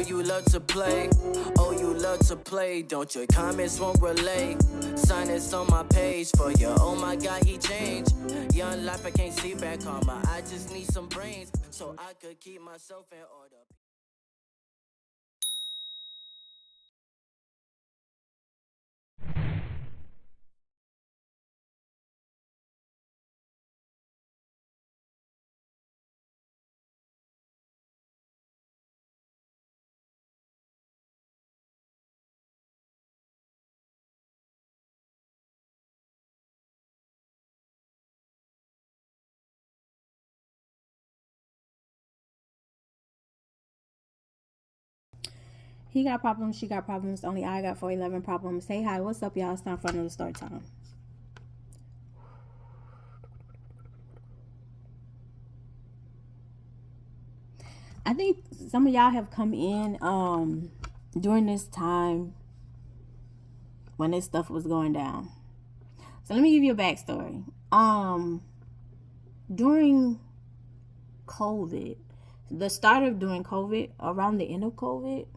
you love to play. Oh, you love to play. Don't your comments won't relay. Sign this on my page for you. Oh my God, he changed. Young life, I can't see back karma. I just need some brains so I could keep myself in order. He got problems, she got problems. Only I got 411 problems. Hey, hi, what's up, y'all? It's time for another story time. I think some of y'all have come in during this time when this stuff was going down. So let me give you a backstory. During COVID, the start of during COVID, around the end of COVID,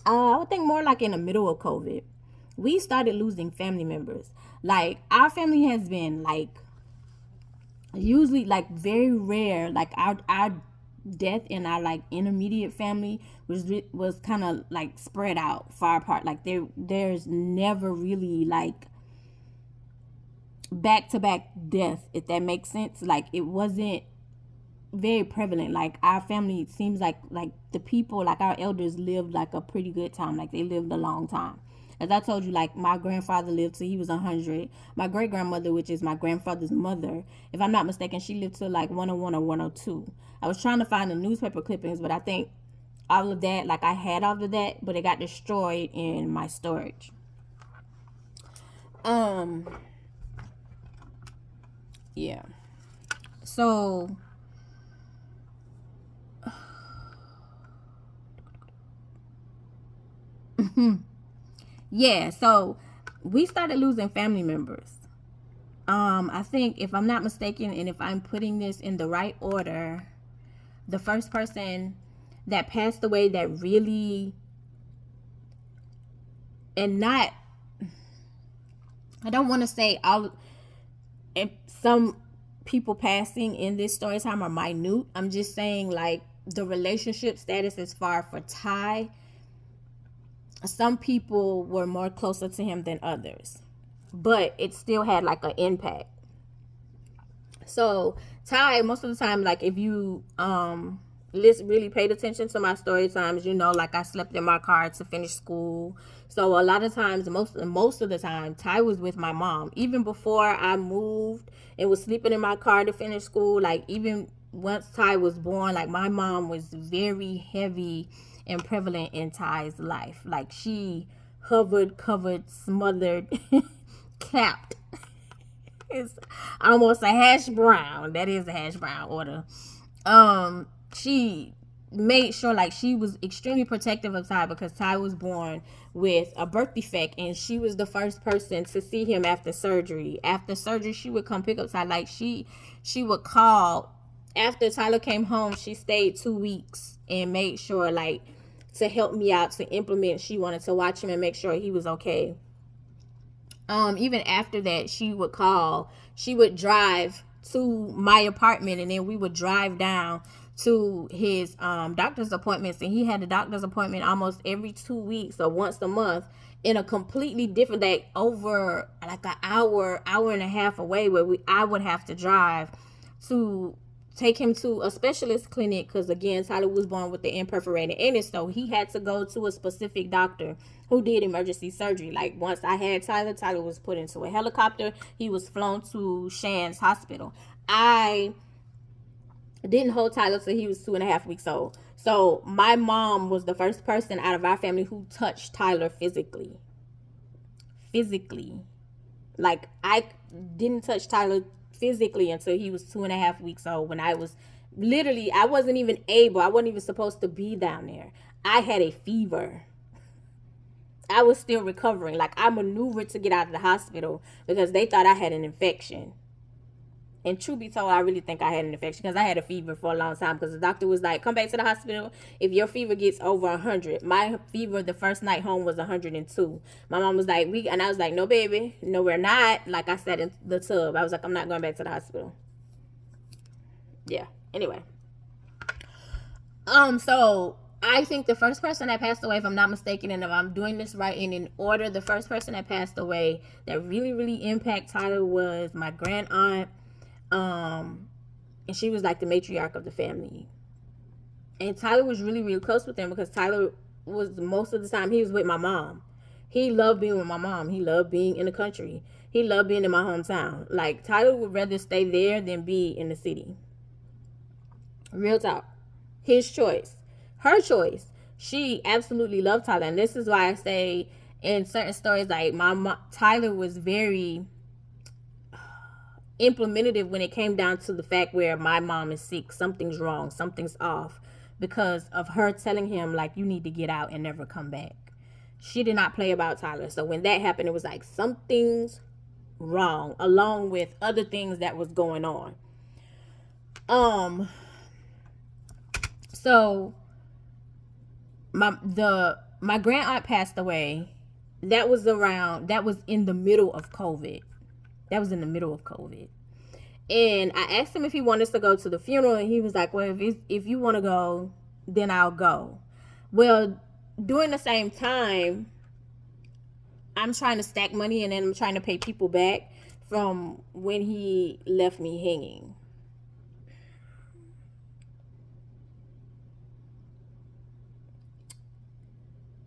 I would think more like in the middle of COVID, we started losing family members. Like, our family has been like usually like very rare. Like our death in our like intermediate family was kind of like spread out far apart. Like there's never really like back to back death, if that makes sense. Like, it wasn't very prevalent. Like, our family, it seems like the people, like our elders, lived like a pretty good time. Like, they lived a long time. As I told you, like, my grandfather lived till he was 100. My great grandmother, which is my grandfather's mother, if I'm not mistaken, she lived till like 101 or 102. I was trying to find the newspaper clippings, but I think all of that, like, I had all of that, but it got destroyed in my storage. Yeah. So yeah, so we started losing family members. I think, if I'm not mistaken, and if I'm putting this in the right order, the first person that passed away that really, and not, I don't want to say all, and some people passing in this story time are minute. I'm just saying, like, the relationship status as far for Ty, some people were more closer to him than others, but it still had like an impact. So Ty, most of the time, like, if you really paid attention to my story times, you know, like, I slept in my car to finish school. So a lot of times, most of the time, Ty was with my mom. Even before I moved and was sleeping in my car to finish school, like, even once Ty was born, like, my mom was very heavy and prevalent in Ty's life. Like, she hovered, covered, smothered, capped. It's almost a hash brown. That is a hash brown order. She made sure, like, she was extremely protective of Ty because Ty was born with a birth defect, and she was the first person to see him after surgery. After surgery, she would come pick up Ty. Like, she would call after Tyler came home. She stayed 2 weeks and made sure, like, to help me out, to implement. She wanted to watch him and make sure he was okay. Even after that, she would call. She would drive to my apartment, and then we would drive down to his doctor's appointments. And he had a doctor's appointment almost every 2 weeks or once a month in a completely different day, over like an hour and a half away, where I would have to drive to take him to a specialist clinic, because, again, Tyler was born with the imperforated anus, so he had to go to a specific doctor who did emergency surgery. Like, once I had Tyler was put into a helicopter. He was flown to Shands Hospital. I didn't hold Tyler till he was 2.5 weeks old. So my mom was the first person out of our family who touched Tyler physically. Like, I didn't touch Tyler physically until he was 2.5 weeks old, when I was literally, I wasn't even supposed to be down there. I had a fever. I was still recovering. Like, I maneuvered to get out of the hospital because they thought I had an infection. And truth be told, I really think I had an infection because I had a fever for a long time, because the doctor was like, come back to the hospital if your fever gets over 100. My fever the first night home was 102. My mom was like, and I was like, no, baby, no, we're not. Like, I sat in the tub. I was like, I'm not going back to the hospital. Yeah. Anyway. So I think the first person that passed away, if I'm not mistaken, and if I'm doing this right and in order, the first person that passed away that really, really impacted Tyler was my grand aunt. And she was like the matriarch of the family. And Tyler was really, really close with them because Tyler was, most of the time, he was with my mom. He loved being with my mom. He loved being in the country. He loved being in my hometown. Like, Tyler would rather stay there than be in the city. Real talk. His choice. Her choice. She absolutely loved Tyler. And this is why I say in certain stories, like, Tyler was very implementative when it came down to the fact where my mom is sick, something's wrong, something's off, because of her telling him, like, you need to get out and never come back. She did not play about Tyler. So when that happened, it was like something's wrong, along with other things that was going on. So my grand aunt passed away. That was in the middle of COVID. And I asked him if he wanted us to go to the funeral, and he was like, well, if you want to go, then I'll go. Well, during the same time, I'm trying to stack money, and then I'm trying to pay people back from when he left me hanging.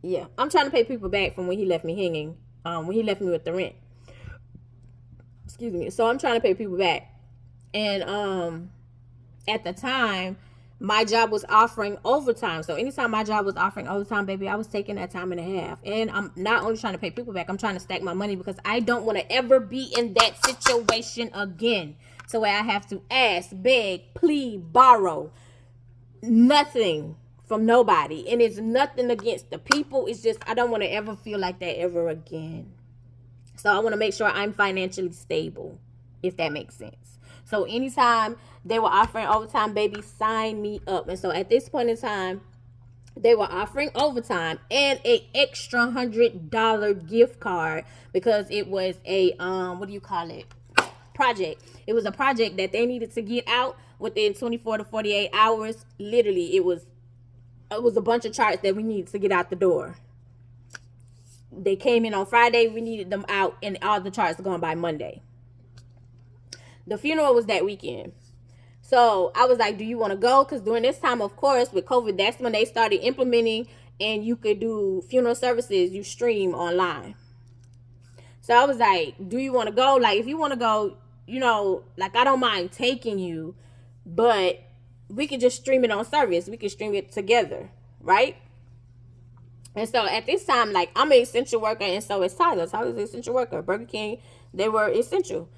Yeah, I'm trying to pay people back from when he left me hanging, when he left me with the rent. Excuse me. So I'm trying to pay people back. And at the time, my job was offering overtime. So anytime my job was offering overtime, baby, I was taking that time and a half. And I'm not only trying to pay people back, I'm trying to stack my money, because I don't want to ever be in that situation again. So where I have to ask, beg, plead, borrow nothing from nobody. And it's nothing against the people. It's just I don't want to ever feel like that ever again. So I want to make sure I'm financially stable, if that makes sense. So anytime they were offering overtime, baby, sign me up. And so at this point in time, they were offering overtime and an extra $100 gift card, because it was a project. It was a project that they needed to get out within 24 to 48 hours. Literally, it was a bunch of charts that we needed to get out the door. They came in on Friday. We needed them out, and all the charts going by Monday. The funeral was that weekend. So I was like, do you want to go? Because during this time, of course, with COVID, that's when they started implementing, and you could do funeral services, you stream online. So I was like, do you want to go? Like, if you want to go, like, I don't mind taking you, but we could just stream it on service. We could stream it together, right? And so at this time, like, I'm an essential worker, and so is Tyler. Tyler's an essential worker. Burger King, they were essential.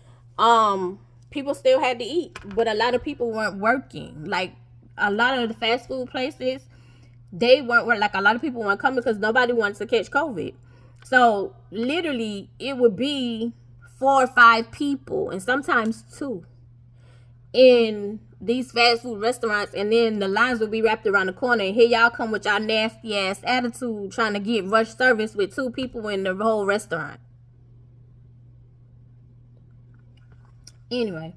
People still had to eat, but a lot of people weren't working. Like, a lot of the fast food places, they weren't, like, a lot of people weren't coming because nobody wanted to catch COVID. So literally, it would be 4 or 5 people, and sometimes 2, in these fast food restaurants, and then the lines would be wrapped around the corner, and here y'all come with y'all nasty ass attitude trying to get rush service with 2 people in the whole restaurant. Anyway,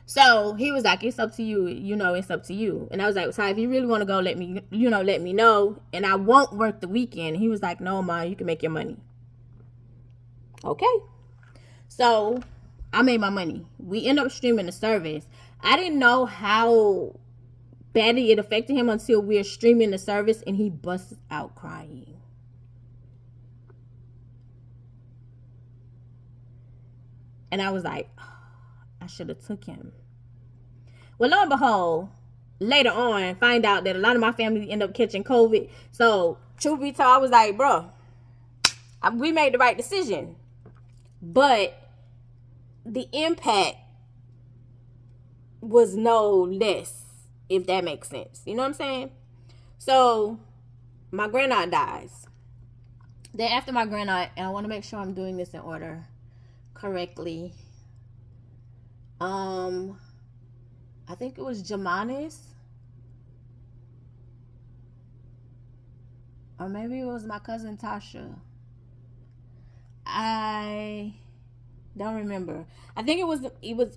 so he was like, it's up to you, it's up to you. And I was like, so if you really want to go, let me know, and I won't work the weekend. He was like, no, Ma, you can make your money. Okay. So I made my money. We end up streaming the service. I didn't know how badly it affected him until we were streaming the service, and he busted out crying. And I was like, oh, I should have took him. Well, lo and behold, later on, find out that a lot of my family end up catching COVID. So, truth be told, I was like, bro, we made the right decision. But the impact was no less, if that makes sense. You know what I'm saying? So, my grandaunt dies. Then after my grandaunt, and I want to make sure I'm doing this in order correctly. I think it was Jamanis, or maybe it was my cousin Tasha. I don't remember. I think it was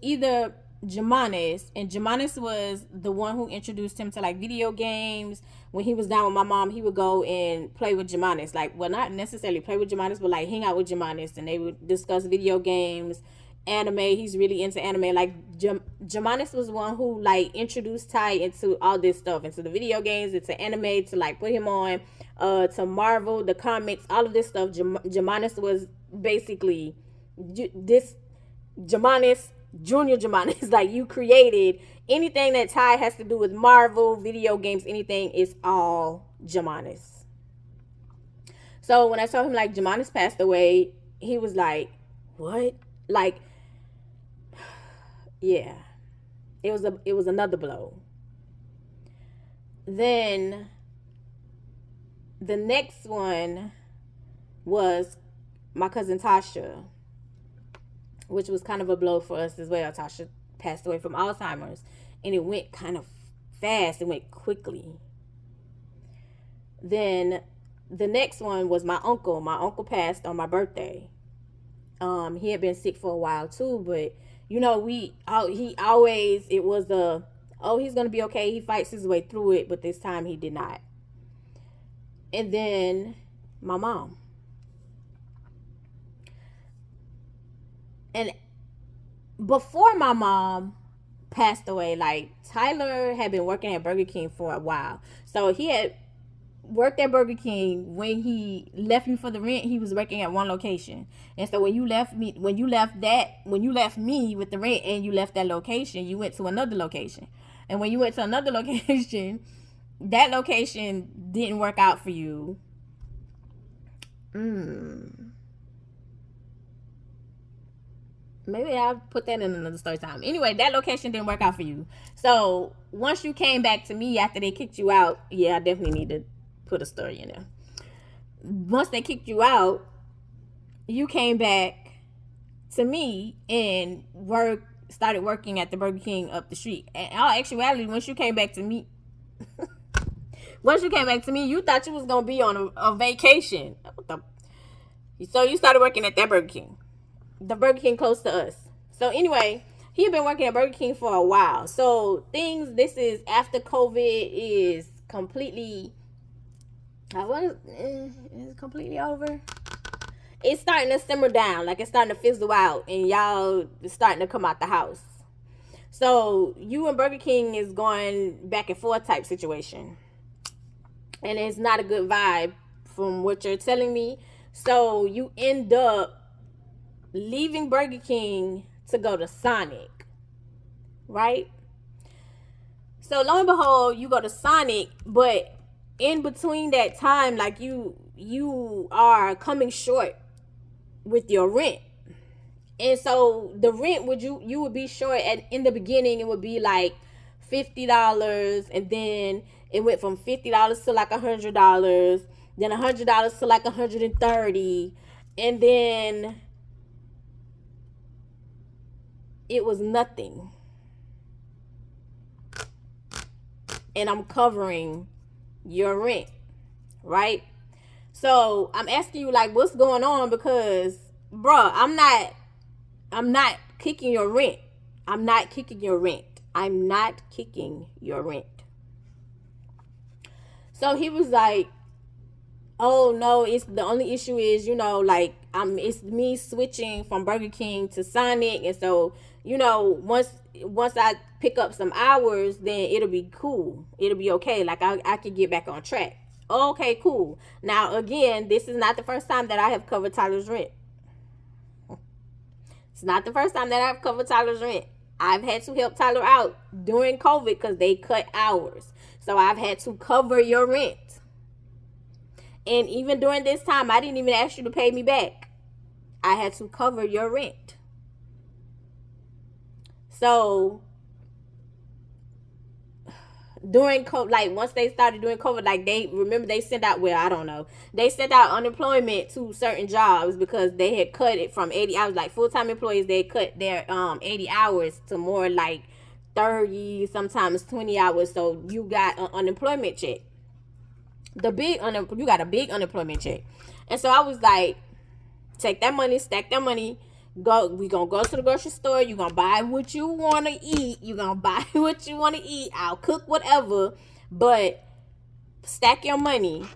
either Jamanis, and Jamanis was the one who introduced him to like video games. When he was down with my mom, he would go and play with Jamanis. Like, well, not necessarily play with Jamanis, but like hang out with Jamanis, and they would discuss video games, anime. He's really into anime. Like Jamanis was the one who like introduced Ty into all this stuff, into the video games, into anime, to like put him on to Marvel, the comics, all of this stuff. Jamanis was basically this Jamanis, Junior Jamanis. Like, you created anything that Ty has to do with Marvel, video games, anything, is all Jamanis. So when I told him like Jamanis passed away, he was like, what? Like, yeah, it was another blow. Then the next one was my cousin Tasha, which was kind of a blow for us as well. Tasha passed away from Alzheimer's, and it went kind of fast. It went quickly. Then the next one was my uncle. My uncle passed on my birthday. He had been sick for a while too, but you know, he always, it was he's gonna be okay. He fights his way through it, but this time he did not. And then my mom. And before my mom passed away, like, Tyler had been working at Burger King for a while. So he had worked at Burger King. When he left me for the rent, he was working at one location. And so when you left me with the rent and you left that location, you went to another location. And when you went to another location, that location didn't work out for you. Maybe I'll put that in another story time. Anyway, that location didn't work out for you. So once you came back to me after they kicked you out, yeah, I definitely need to put a story in there. Once they kicked you out, you came back to me and started working at the Burger King up the street. And in all actuality, once you came back to me, you thought you was gonna be on a vacation. So you started working at that Burger King. The Burger King close to us. So anyway, he had been working at Burger King for a while. So this is after COVID is completely, it's completely over. It's starting to simmer down, like it's starting to fizzle out, and y'all is starting to come out the house. So you and Burger King is going back and forth type situation, and it's not a good vibe from what you're telling me. So you end up leaving Burger King to go to Sonic, right? So lo and behold, you go to Sonic, but in between that time, like you are coming short with your rent. And so the rent you would be short in the beginning. It would be like $50, and then it went from $50 to like $100, then $100 to like $130, and then it was nothing. And I'm covering your rent, right? So I'm asking you, like, what's going on? Because, bruh, I'm not kicking your rent. I'm not kicking your rent. So he was like, oh no, it's the only issue is, like, it's me switching from Burger King to Sonic, and so, once I pick up some hours, then it'll be cool. It'll be okay. Like, I can get back on track. Okay, cool. Now, again, this is not the first time that I have covered Tyler's rent. It's not the first time that I've covered Tyler's rent. I've had to help Tyler out during COVID because they cut hours. So I've had to cover your rent. And even during this time, I didn't even ask you to pay me back. I had to cover your rent. So during COVID, like, once they started doing COVID, like, they sent out, well, I don't know, they sent out unemployment to certain jobs because they had cut it from 80 hours. Like, full-time employees, they cut their 80 hours to more like 30, sometimes 20 hours. So you got an unemployment check. You got a big unemployment check. And so I was like, take that money, stack that money. We gonna go to the grocery store. You gonna buy what you wanna eat. You gonna buy what you wanna eat. I'll cook whatever, but stack your money.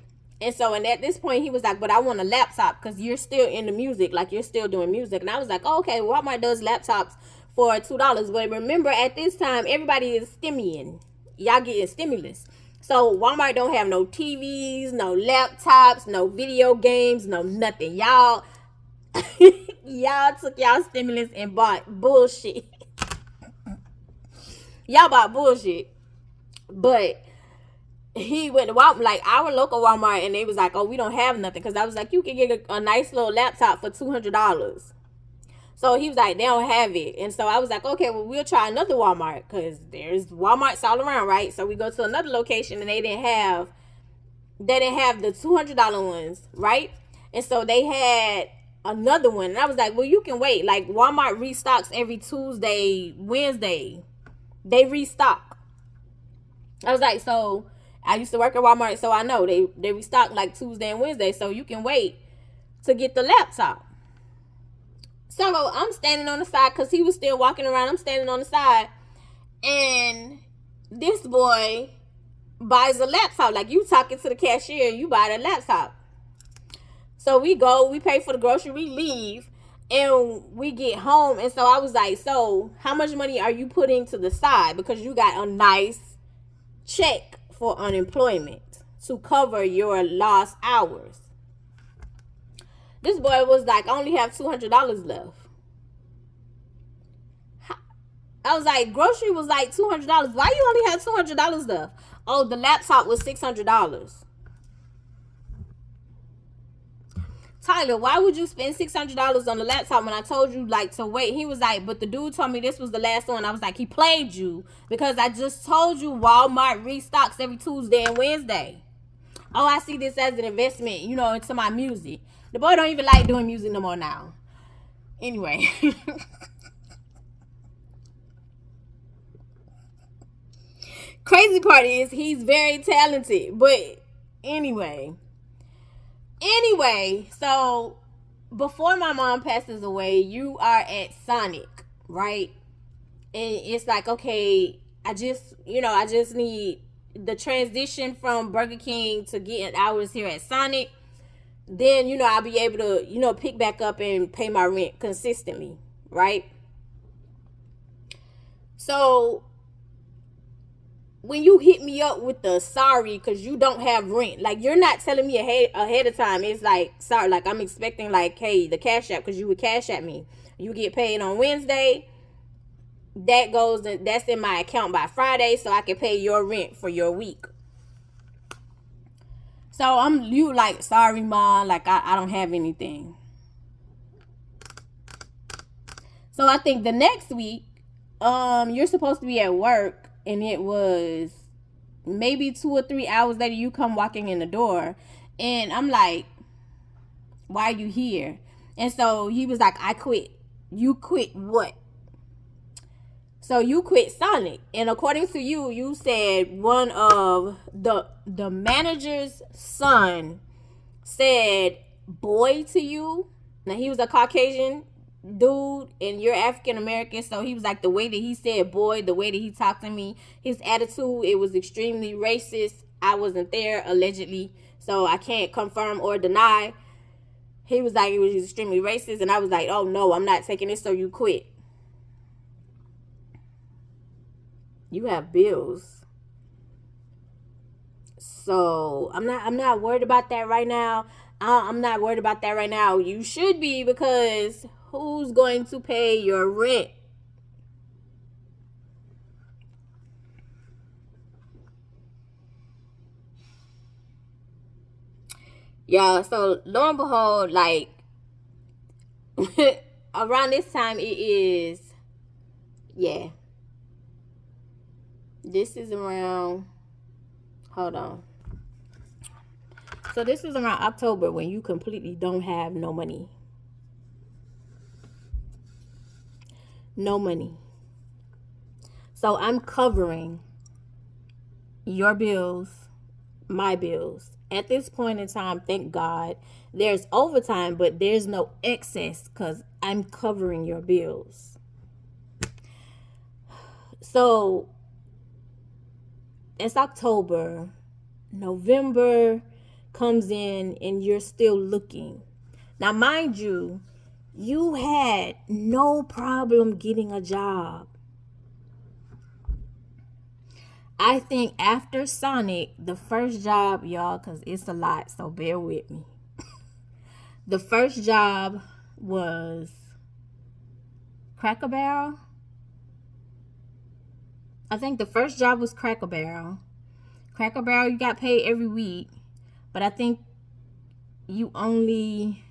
And so, and at this point, he was like, but I want a laptop because you're still in the music, like you're still doing music. And I was like, oh, okay, Walmart does laptops for $2. But remember, at this time, everybody is stimming. Y'all getting stimulus. So Walmart don't have no TVs, no laptops, no video games, no nothing. Y'all took y'all stimulus and bought bullshit. Y'all bought bullshit. But he went to Walmart, like our local Walmart, and they was like, oh, we don't have nothing. Because I was like, you can get a nice little laptop for $200. So he was like, they don't have it. And so I was like, okay, well, we'll try another Walmart. Because there's Walmarts all around, right? So we go to another location, and they didn't have the $200 ones, right? And so they had another one. And I was like, well, you can wait. Like, Walmart restocks every Tuesday, Wednesday. They restock. I was like, so I used to work at Walmart, so I know they restock like Tuesday and Wednesday, so you can wait to get the laptop. So I'm standing on the side because he was still walking around. I'm standing on the side, and this boy buys a laptop. Like, you talking to the cashier, you buy the laptop. So we go, we pay for the grocery, we leave, and we get home. And so I was like, so how much money are you putting to the side? Because you got a nice check for unemployment to cover your lost hours. This boy was like, I only have $200 left. I was like, grocery was like $200. Why you only have $200 left? Oh, the laptop was $600. Tyler, why would you spend $600 on the laptop when I told you like to wait? He was like, but the dude told me this was the last one. I was like, he played you because I just told you Walmart restocks every Tuesday and Wednesday. Oh, I see this as an investment, into my music. The boy don't even like doing music no more now. Anyway. Crazy part is he's very talented. But anyway, so before my mom passes away, you are at Sonic, right? And it's like, okay, I just need the transition from Burger King to getting hours here at Sonic. Then, I'll be able to, pick back up and pay my rent consistently, right? So when you hit me up with the sorry because you don't have rent, like, you're not telling me ahead of time. It's like, sorry, like, I'm expecting, like, hey, the Cashapp, because you would Cashapp me. You get paid on Wednesday. That's in my account by Friday, so I can pay your rent for your week. So you like, sorry, Mom, like, I don't have anything. So I think the next week, you're supposed to be at work, and it was maybe 2 or 3 hours later, you come walking in the door, and I'm like, why are you here? And so he was like, I quit. You quit what? So you quit Sonic. And according to you, you said one of the manager's son said boy to you. Now, he was a Caucasian dude and you're African American, so he was like, the way that he said boy, the way that he talked to me, his attitude, it was extremely racist. I wasn't there, allegedly, so I can't confirm or deny. He was like, it was extremely racist, and I was like, oh no, I'm not taking this, so you quit. You have bills. So I'm not worried about that right now. I'm not worried about that right now. You should be, because who's going to pay your rent? Yeah, so lo and behold, like, around this time it is, yeah. This is around, hold on. So this is around October when you completely don't have no money. No money. So I'm covering your bills, my bills. At this point in time, thank God, there's overtime, but there's no excess because I'm covering your bills. So it's October. November comes in and you're still looking. Now, mind you, you had no problem getting a job. I think after Sonic, the first job, y'all, because it's a lot, so bear with me. The first job was Cracker Barrel. I think the first job was Cracker Barrel. Cracker Barrel, you got paid every week, but I think you only...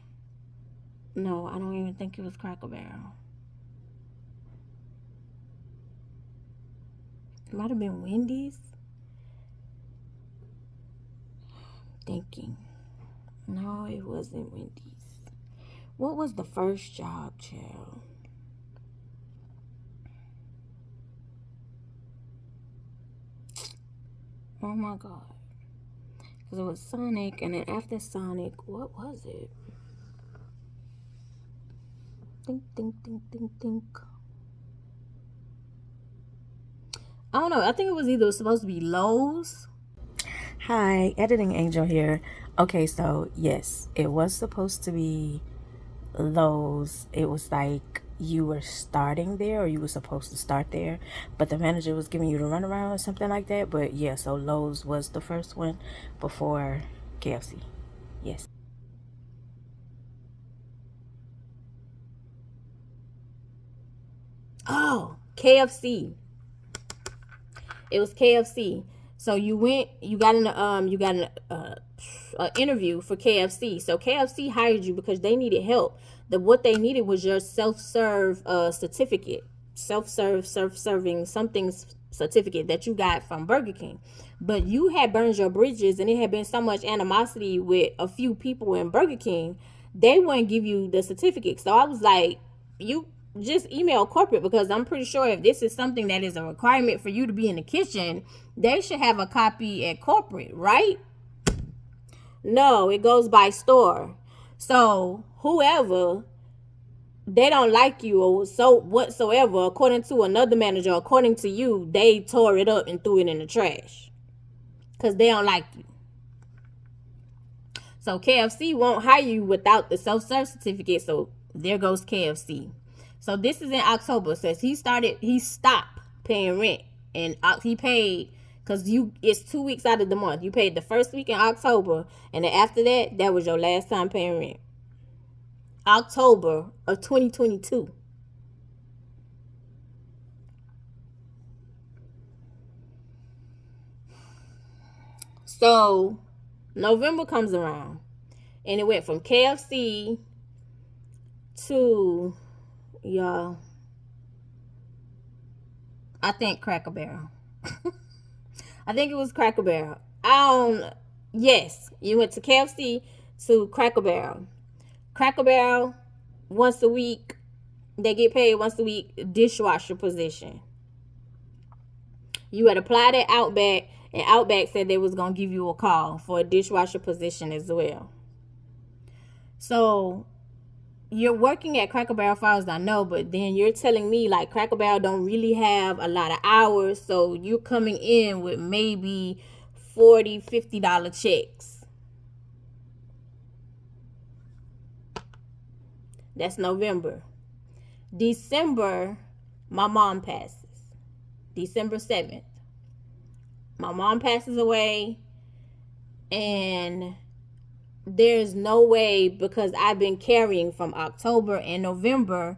No, I don't even think it was Cracker Barrel. It might have been Wendy's. Thinking. No, it wasn't Wendy's. What was the first job, child? Oh my God. Because it was Sonic, and then after Sonic, what was it? Think. I don't know. I think it was either supposed to be Lowe's. Hi, Editing Angel here. Okay, so yes, it was supposed to be Lowe's. It was like you were starting there, or you were supposed to start there, but the manager was giving you the runaround or something like that. But yeah, so Lowe's was the first one before KFC. Yes. Oh, KFC. It was KFC. So you got an interview for KFC. So KFC hired you because they needed help. What they needed was your self-serve certificate, self-serving something certificate that you got from Burger King. But you had burned your bridges, and it had been so much animosity with a few people in Burger King, they wouldn't give you the certificate. So I was like, you just email corporate, because I'm pretty sure if this is something that is a requirement for you to be in the kitchen, they should have a copy at corporate, right? No, it goes by store. So whoever, they don't like you or so whatsoever, according to another manager, according to you, they tore it up and threw it in the trash because they don't like you. So KFC won't hire you without the self-serve certificate. So there goes KFC. So this is in October. Says he stopped paying rent, and he paid, because it's 2 weeks out of the month. You paid the first week in October, and then after that was your last time paying rent. October of 2022. So November comes around, and it went from KFC to, y'all, I think Cracker Barrel. I think it was Cracker Barrel. Yes, you went to KFC to Cracker Barrel. Cracker Barrel, once a week, they get paid once a week, dishwasher position. You had applied at Outback, and Outback said they was going to give you a call for a dishwasher position as well. So you're working at Cracker Barrel, as far as I know, but then you're telling me like Cracker Barrel don't really have a lot of hours, so you're coming in with maybe $40, $50 checks. That's November. December, my mom passes. December 7th. My mom passes away, and there's no way, because I've been carrying from October and November.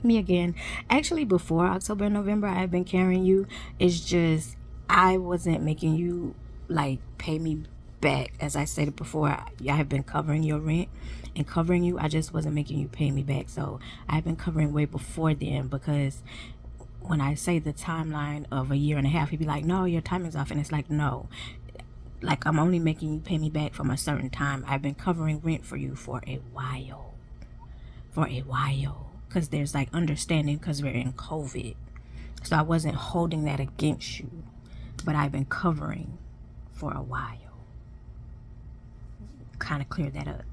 Me again. Actually, before October and November, I've been carrying you. It's just I wasn't making you like pay me back. As I said before, I have been covering your rent and covering you. I just wasn't making you pay me back. So I've been covering way before then, because when I say the timeline of a year and a half, he'd be like, no, your timing's off. And it's like, no, like I'm only making you pay me back from a certain time. I've been covering rent for you for a while. Because there's like understanding, because we're in COVID. So I wasn't holding that against you, but I've been covering for a while. Kind of clear that up.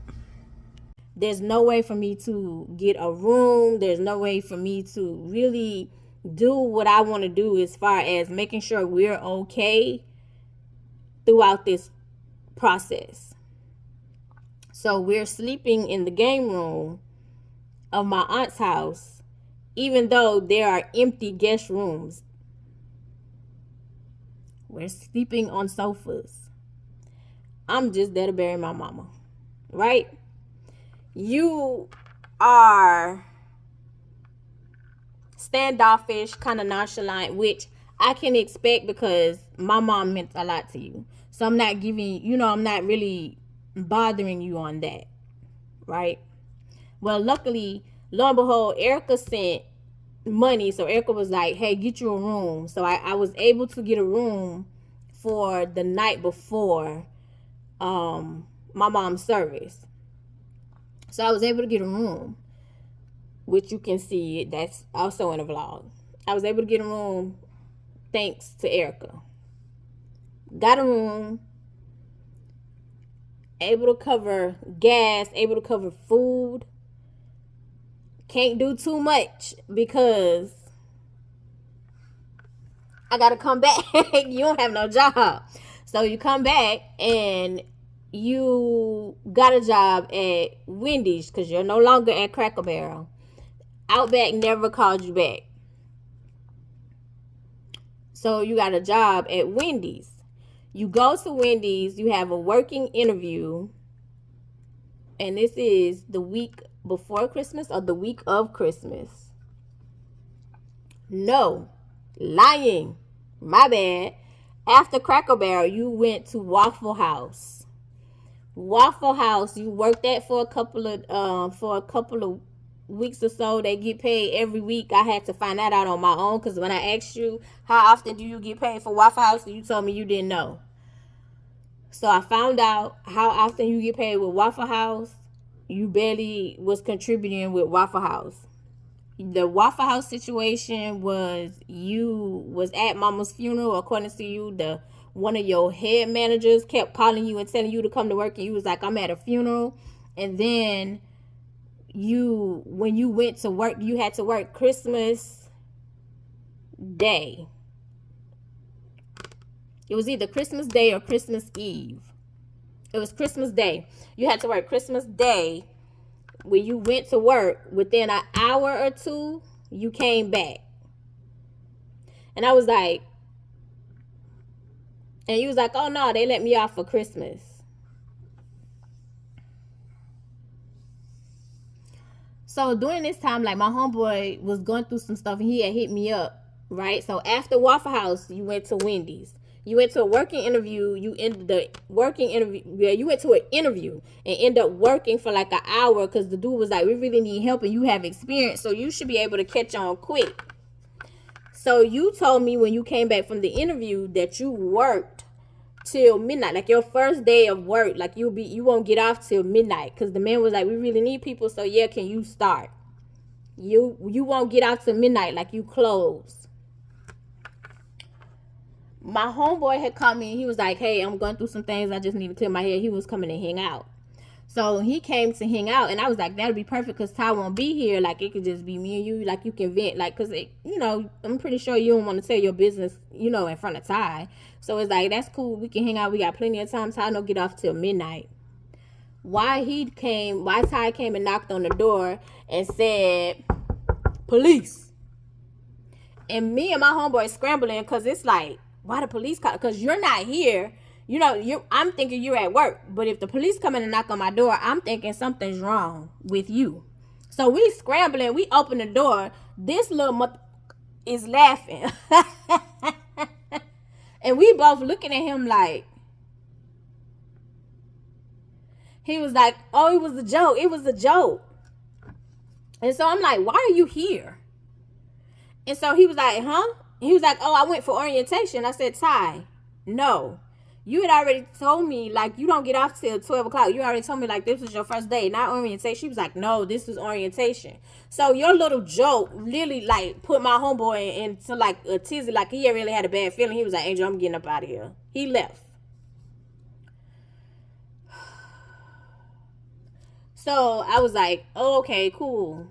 There's no way for me to get a room. There's no way for me to really do what I want to do as far as making sure we're okay throughout this process. So we're sleeping in the game room of my aunt's house, even though there are empty guest rooms. We're sleeping on sofas. I'm just there to bury my mama, right? You are standoffish, kind of nonchalant, which I can expect because my mom meant a lot to you. So I'm not giving, I'm not really bothering you on that, right? Well, luckily, lo and behold, Erica sent money. So Erica was like, hey, get you a room. So I was able to get a room for the night before my mom's service. So I was able to get a room, which you can see. That's also in a vlog. I was able to get a room thanks to Erica. Got a room, able to cover gas, able to cover food. Can't do too much because I gotta come back. You don't have no job. So you come back and you got a job at Wendy's because you're no longer at Cracker Barrel. Outback never called you back. So you got a job at Wendy's. You go to Wendy's, you have a working interview, and this is the week before Christmas or the week of Christmas. No, lying. My bad. After Cracker Barrel, you went to Waffle House. Waffle House, you worked at for a couple of weeks or so. They get paid every week. I had to find that out on my own because when I asked you how often do you get paid for Waffle House, you told me you didn't know. So I found out how often you get paid with Waffle House. You barely was contributing with Waffle House. The Waffle House situation was you was at mama's funeral. According to you, one of your head managers kept calling you and telling you to come to work, and you was like, I'm at a funeral. And then when you went to work, you had to work Christmas Day. It was either Christmas Day or Christmas Eve. It was Christmas Day. You had to work Christmas Day. When you went to work, within an hour or two, you came back. And I was like, and you was like, oh no, they let me off for Christmas. So during this time, like my homeboy was going through some stuff and he had hit me up, right? So after Waffle House, you went to Wendy's. You went to a working interview. You ended the working interview. Yeah, you went to an interview and ended up working for like an hour because the dude was like, we really need help and you have experience, so you should be able to catch on quick. So you told me when you came back from the interview that you worked till midnight, like your first day of work, like you won't get off till midnight because the man was like, we really need people, so yeah, can you start? You won't get out till midnight, like you close. My homeboy had called me and he was like, hey, I'm going through some things, I just need to clear my head. He was coming to hang out. So he came to hang out and I was like, that'll be perfect because Ty won't be here. Like it could just be me and you, like you can vent, like, because I'm pretty sure you don't want to tell your business, in front of Ty. So it's like, that's cool, we can hang out, we got plenty of time. Ty don't get off till midnight. Why Ty came and knocked on the door and said, police. And me and my homeboy scrambling because it's like, why the police call? Because you're not here. I'm thinking you're at work. But if the police come in and knock on my door, I'm thinking something's wrong with you. So we scrambling. We open the door. This little mother is laughing. And we both looking at him like. He was like, oh, it was a joke. It was a joke. And so I'm like, why are you here? And so he was like, huh? He was like, oh, I went for orientation. I said, Ty, no. You had already told me, like, you don't get off till 12 o'clock. You already told me, like, this was your first day, not orientation. She was like, no, this was orientation. So your little joke really, like, put my homeboy into, like, a tizzy. Like, he really had a bad feeling. He was like, Angel, I'm getting up out of here. He left. So I was like, oh, okay, cool.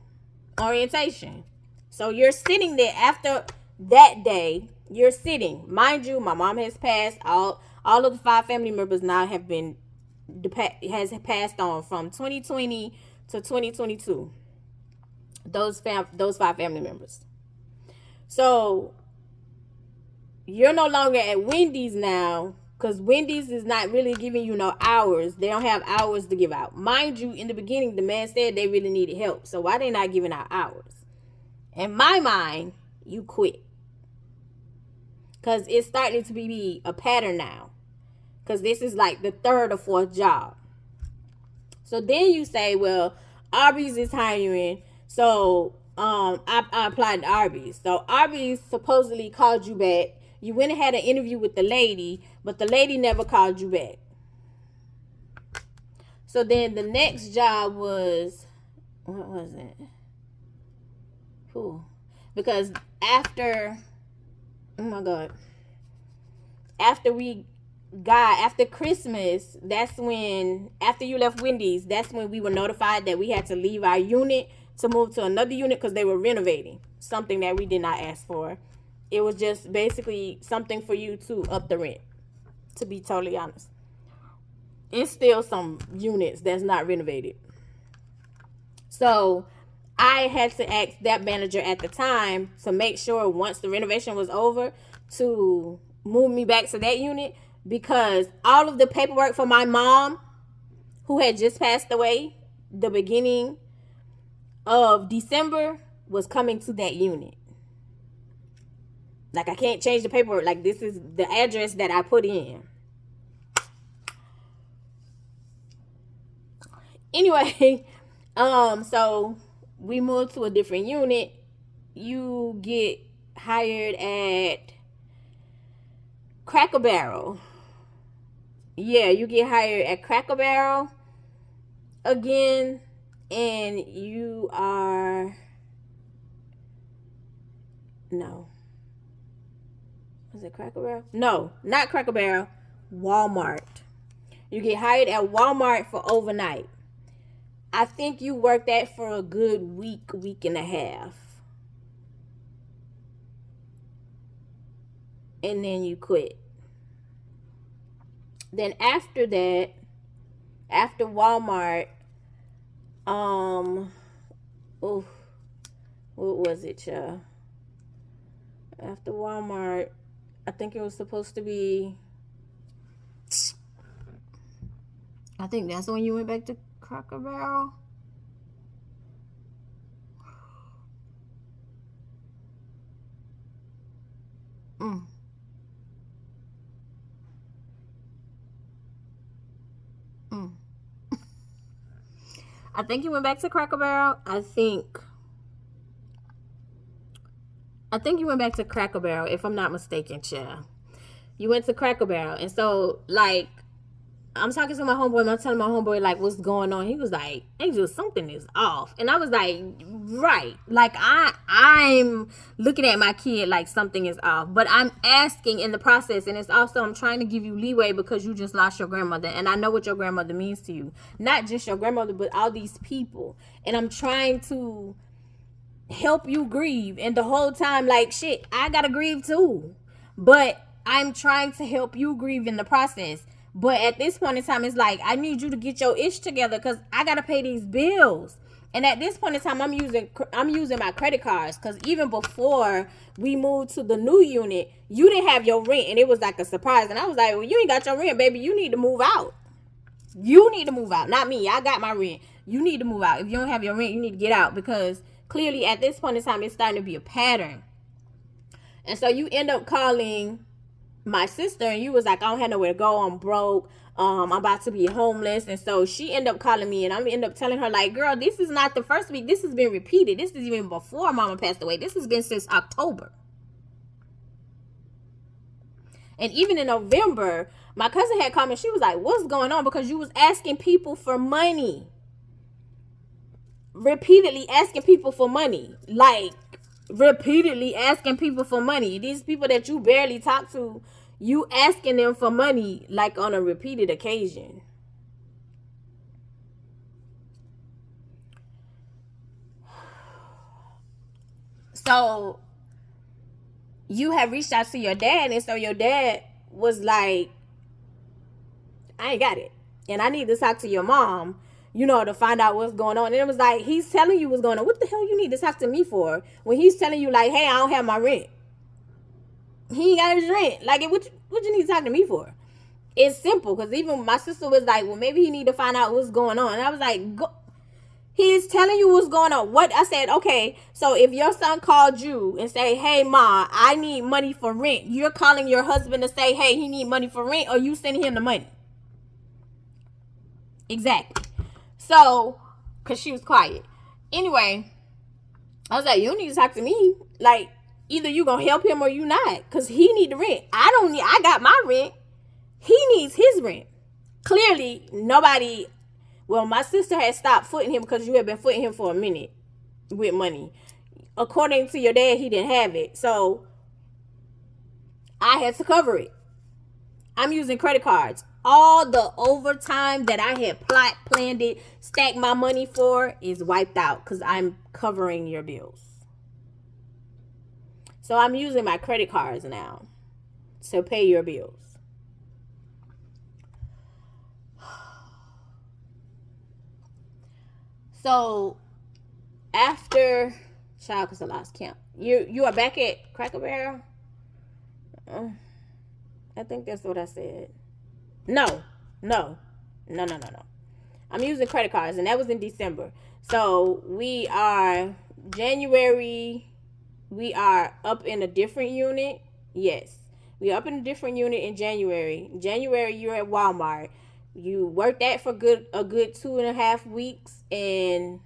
Orientation. So you're sitting there after that day. You're sitting. Mind you, my mom has passed. All of the 5 family members now have been has passed on from 2020 to 2022. Those 5 family members. So you're no longer at Wendy's now, because Wendy's is not really giving you no hours. They don't have hours to give out. Mind you, in the beginning, the man said they really needed help. So why they not giving out hours? In my mind, you quit. Because it's starting to be a pattern now. Because this is like the 3rd or 4th job. So then you say, well, Arby's is hiring. So I applied to Arby's. So Arby's supposedly called you back. You went and had an interview with the lady, but the lady never called you back. So then the next job was, what was it? Ooh. Because after, oh my God, after Christmas, that's when, after you left Wendy's, that's when we were notified that we had to leave our unit to move to another unit because they were renovating, something that we did not ask for. It was just basically something for you to up the rent, to be totally honest. It's still some units that's not renovated. So I had to ask that manager at the time to make sure once the renovation was over to move me back to that unit, because all of the paperwork for my mom, who had just passed away the beginning of December, was coming to that unit. Like, I can't change the paperwork. Like, this is the address that I put in. Anyway, so we moved to a different unit. You get hired at Cracker Barrel. Yeah, you get hired at Cracker Barrel again, and you are, no. Was it Cracker Barrel? No, not Cracker Barrel. Walmart. You get hired at Walmart for overnight. I think you worked that for a good week and a half. And then you quit. Then after that, after Walmart, what was it, y'all? After Walmart, I think it was supposed to be, I think that's when you went back to Cracker Barrel. I think you went back to Cracker Barrel. I think you went back to Cracker Barrel, if I'm not mistaken, child. You went to Cracker Barrel. And so, like, I'm talking to my homeboy, and I'm telling my homeboy, like, what's going on. He was like, Angel, something is off. And I was like, right. Like, I'm looking at my kid like something is off. But I'm asking in the process, and it's also, I'm trying to give you leeway because you just lost your grandmother. And I know what your grandmother means to you. Not just your grandmother, but all these people. And I'm trying to help you grieve. And the whole time, like, shit, I gotta grieve too. But I'm trying to help you grieve in the process. But at this point in time, it's like, I need you to get your ish together because I got to pay these bills. And at this point in time, I'm using my credit cards, because even before we moved to the new unit, you didn't have your rent, and it was like a surprise. And I was like, well, you ain't got your rent, baby. You need to move out. You need to move out. Not me. I got my rent. You need to move out. If you don't have your rent, you need to get out, because clearly at this point in time, it's starting to be a pattern. And so you end up calling my sister, and you was like, I don't have nowhere to go, I'm broke, I'm about to be homeless. And so she ended up calling me, and I end up telling her, like, girl, this is not the first week, this has been repeated. This is even before mama passed away. This has been since October. And even in November, My cousin had come and she was like, what's going on? Because you was asking people for money. Repeatedly asking people for money. Like, repeatedly asking people for money. These people that you barely talk to, you asking them for money, like, on a repeated occasion. So, you have reached out to your dad, and so your dad was like, I ain't got it. And I need to talk to your mom, to find out what's going on. And it was like, he's telling you what's going on. What the hell you need to talk to me for? When he's telling you, like, hey, I don't have my rent. He ain't got his rent. Like, what you need to talk to me for? It's simple, because even my sister was like, well, maybe he need to find out what's going on. And I was like, go. He's telling you what's going on. What? I said, okay, so if your son called you and say, hey, Ma, I need money for rent, you're calling your husband to say, hey, he need money for rent, or you sending him the money? Exactly. So, because she was quiet. Anyway, I was like, you need to talk to me. Like, either you gonna help him or you not. Because he need the rent. I got my rent. He needs his rent. Clearly, nobody... Well, my sister had stopped footing him because you had been footing him for a minute with money. According to your dad, he didn't have it. So, I had to cover it. I'm using credit cards. All the overtime that I had planned it, stacked my money for is wiped out because I'm covering your bills. So I'm using my credit cards now to pay your bills. So after child, because I lost count. You are back at Cracker Barrel? I think that's what I said. No. I'm using credit cards, and that was in December. So we are January. We are up in a different unit. Yes, we are up in a different unit in January. January, you're at Walmart. You worked that for a good 2.5 weeks, and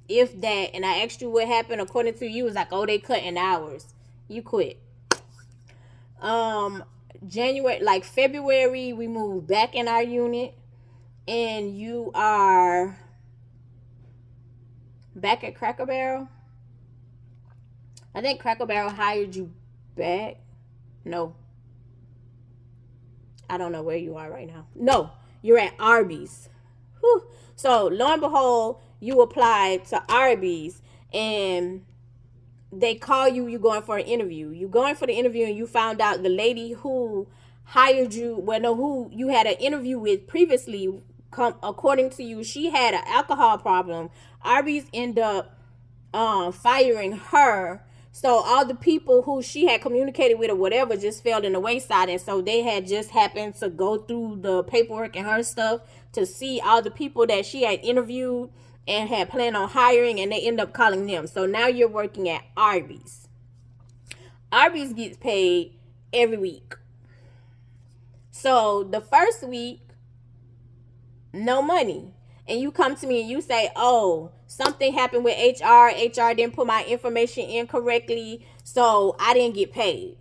if that. And I asked you what happened. According to you, it was like, oh, they cutting hours. You quit. January, like February, we moved back in our unit, and you are back at Cracker Barrel. I think Cracker Barrel hired you back. No. I don't know where you are right now. No, you're at Arby's. Whew. So, lo and behold, you applied to Arby's, and they call you, you going for an interview. You going for the interview, and you found out the lady who hired you, who you had an interview with previously, according to you, she had an alcohol problem. Arby's ended up firing her. So all the people who she had communicated with or whatever just fell in the wayside. And so they had just happened to go through the paperwork and her stuff to see all the people that she had interviewed and had planned on hiring, and they end up calling them. So now you're working at Arby's. Arby's gets paid every week. So the first week, no money. And you come to me and you say, oh, something happened with HR. HR didn't put my information in correctly, so I didn't get paid.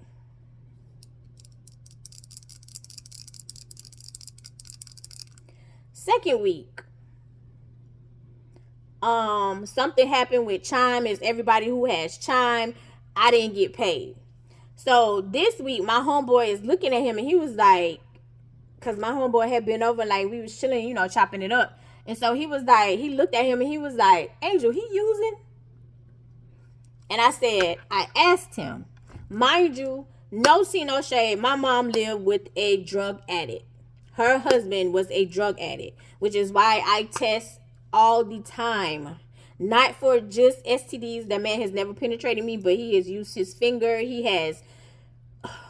Second week, something happened with Chime. Is everybody who has Chime, I didn't get paid. So this week, my homeboy is looking at him, and he was like, because my homeboy had been over, like, we was chilling, chopping it up. And so he was like, he looked at him and he was like, Angel, he using? And I asked him, mind you, no tea, no shade, my mom lived with a drug addict. Her husband was a drug addict, which is why I test all the time. Not for just STDs. That man has never penetrated me, but he has used his finger. He has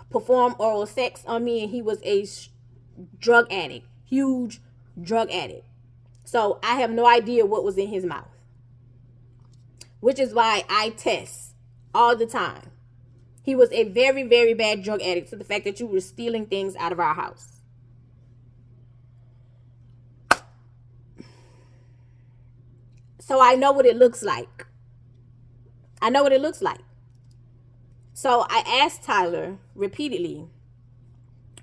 performed oral sex on me, and he was a drug addict. Huge drug addict. So I have no idea what was in his mouth. Which is why I test all the time. He was a very, very bad drug addict, to the fact that you were stealing things out of our house. So I know what it looks like. So I asked Tyler repeatedly,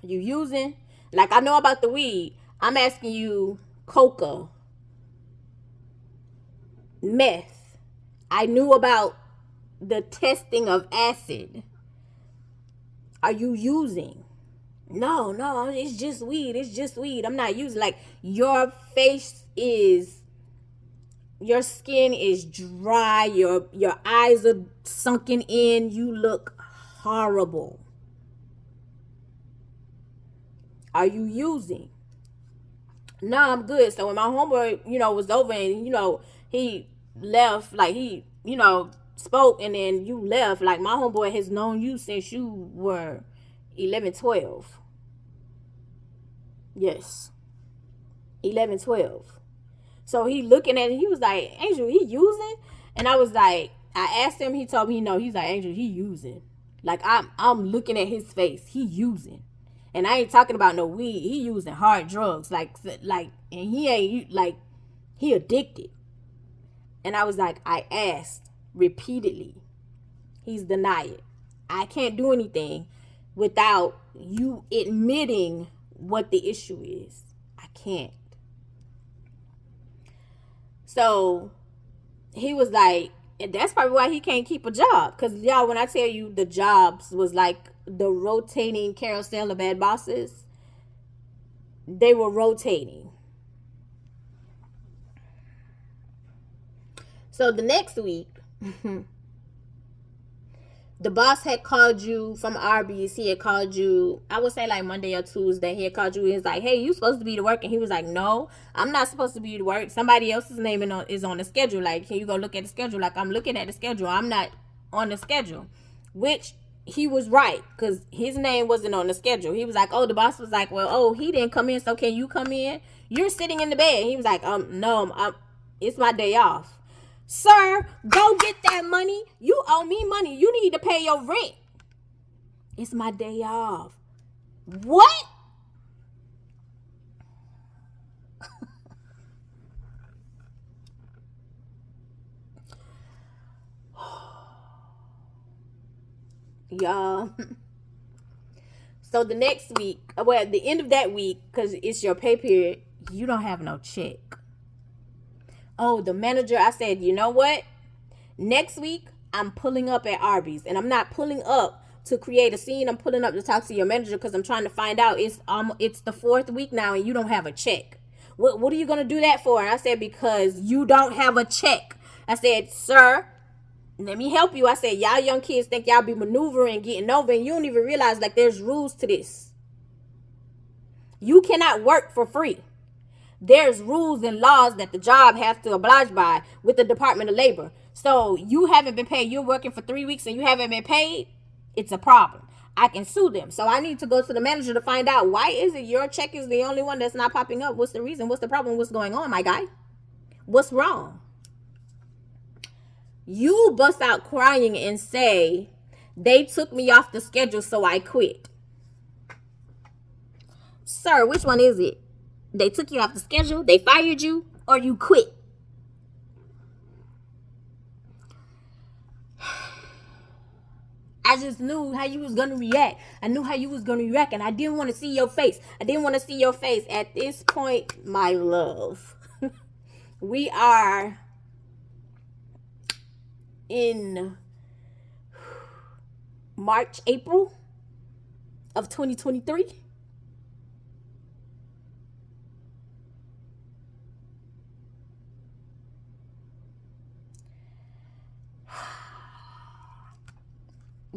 you using? Like, I know about the weed. I'm asking you coca, meth. I knew about the testing of acid. Are you using? No, it's just weed. It's just weed. I'm not using. Like, your skin is dry. Your eyes are sunken in. You look horrible. Are you using? No, I'm good. So when my homeboy, was over and, he left, like he, spoke and then you left, like my homeboy has known you since you were 11, 12. Yes. 11, 12. So he looking at it, he was like, Angel, he using? And I was like, I asked him, he told me no. He's like, Angel, he using. Like I'm looking at his face. He using. And I ain't talking about no weed. He using hard drugs. Like and he ain't like he addicted. And I was like, I asked repeatedly. He's denying. I can't do anything without you admitting what the issue is. I can't. So he was like, and that's probably why he can't keep a job. Because, y'all, when I tell you the jobs was like the rotating carousel of bad bosses, they were rotating. So the next week, the boss had called you from Arby's. He had called you, I would say like Monday or Tuesday. He had called you. He was like, hey, you supposed to be to work? And he was like, no, I'm not supposed to be to work. Somebody else's name is on the schedule. Like, can you go look at the schedule? Like, I'm looking at the schedule. I'm not on the schedule. Which he was right, because his name wasn't on the schedule. He was like, oh, the boss was like, well, oh, he didn't come in, so can you come in? You're sitting in the bed. He was like, no, it's my day off. Sir, go get that money. You owe me money. You need to pay your rent. It's my day off. What? Y'all. So the next week, well, at the end of that week, because it's your pay period, you don't have no check. Oh, the manager, I said, you know what? Next week, I'm pulling up at Arby's. And I'm not pulling up to create a scene. I'm pulling up to talk to your manager because I'm trying to find out. It's the 4th week now and you don't have a check. What are you going to do that for? And I said, because you don't have a check. I said, sir, let me help you. I said, y'all young kids think y'all be maneuvering, getting over, and you don't even realize like there's rules to this. You cannot work for free. There's rules and laws that the job has to oblige by with the Department of Labor. So you haven't been paid. You're working for 3 weeks and you haven't been paid. It's a problem. I can sue them. So I need to go to the manager to find out, why is it your check is the only one that's not popping up? What's the reason? What's the problem? What's going on, my guy? What's wrong? You bust out crying and say, they took me off the schedule, so I quit. Sir, which one is it? They took you off the schedule, they fired you, or you quit? I just knew how you was going to react. I knew how you was going to react, and I didn't want to see your face. At this point, my love, we are in March, April of 2023.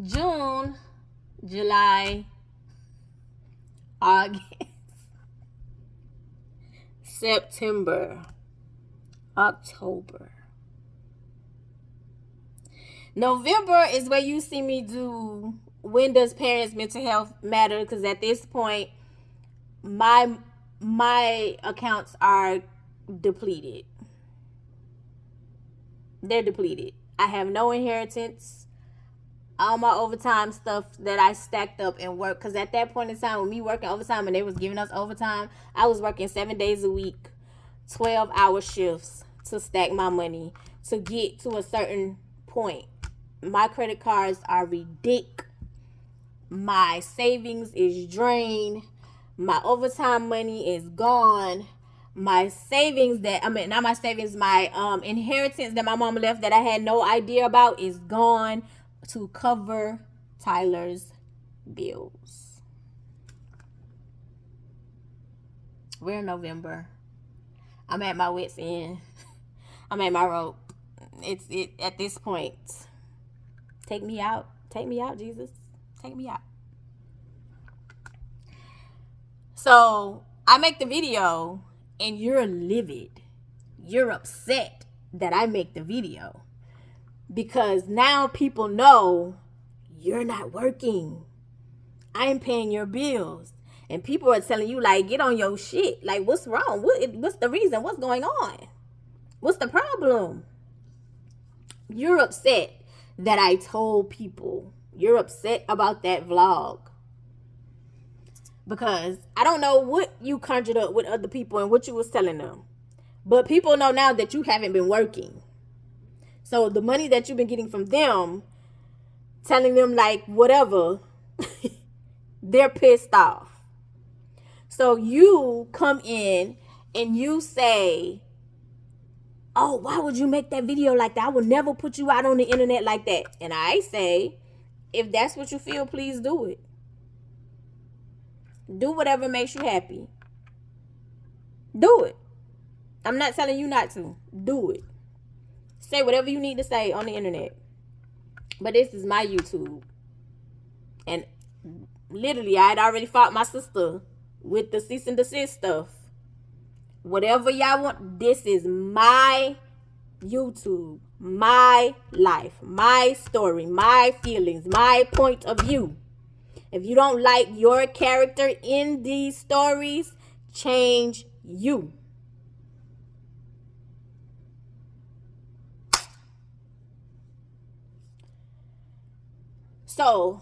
June, July, August, September, October. November is where you see me do when does parents' mental health matter, because at this point my accounts are depleted. They're depleted. I have no inheritance. All my overtime stuff that I stacked up and worked, because at that point in time, with me working overtime and they was giving us overtime, I was working 7 days a week, 12-hour shifts to stack my money to get to a certain point. My credit cards are ridiculous. My savings is drained. My overtime money is gone. My savings not my savings, my inheritance that my mama left that I had no idea about is gone to cover Tyler's bills. We're in November. I'm at my wit's end. I'm at my rope. It's at this point. Take me out. Take me out, Jesus. Take me out. So I make the video and you're livid. You're upset that I make the video because now people know you're not working. I'm paying your bills. And people are telling you, like, get on your shit. Like, what's wrong? What's the reason? What's going on? What's the problem? You're upset that I told people. You're upset about that vlog. Because I don't know what you conjured up with other people and what you was telling them. But people know now that you haven't been working. So the money that you've been getting from them, telling them like whatever, they're pissed off. So you come in and you say, oh, why would you make that video like that? I would never put you out on the internet like that. And I say, if that's what you feel, please do it. Do whatever makes you happy. Do it. I'm not telling you not to. Do it. Say whatever you need to say on the internet. But this is my YouTube. And literally, I had already fought my sister with the cease and desist stuff. Whatever y'all want, this is my YouTube, my life, my story, my feelings, my point of view. If you don't like your character in these stories, change you. So,